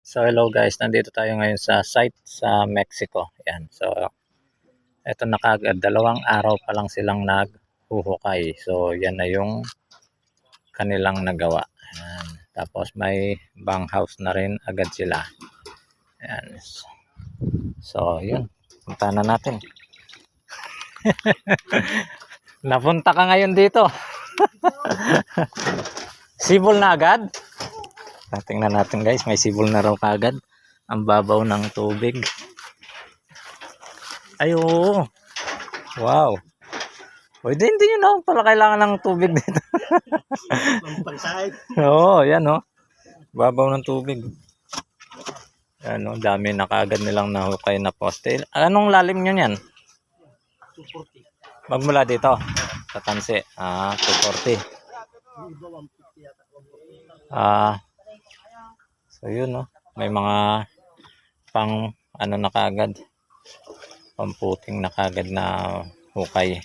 So hello guys, nandito tayo ngayon sa site sa Mexico. Yan. So eto na kagad, 2 araw pa lang silang naghuhukay. So yan na yung kanilang nagawa. Yan. Tapos may bang house na rin agad sila. Yan. So yun, punta na natin. Napunta ka ngayon dito. Sibol na agad? Tingnan natin guys, may sibol na raw kagad. Ang babaw ng tubig. Ay oo. Wow. Pwede, hindi nyo na pala kailangan ng tubig dito. Oo, yan o. Babaw ng tubig. Yan o, dami na kagad nilang nahukay na poste. Anong lalim nyo yan? 240. Magmula dito sa Tansi. 240. So yun no, may mga pang ano na kagad, pamputing na kagad na hukay.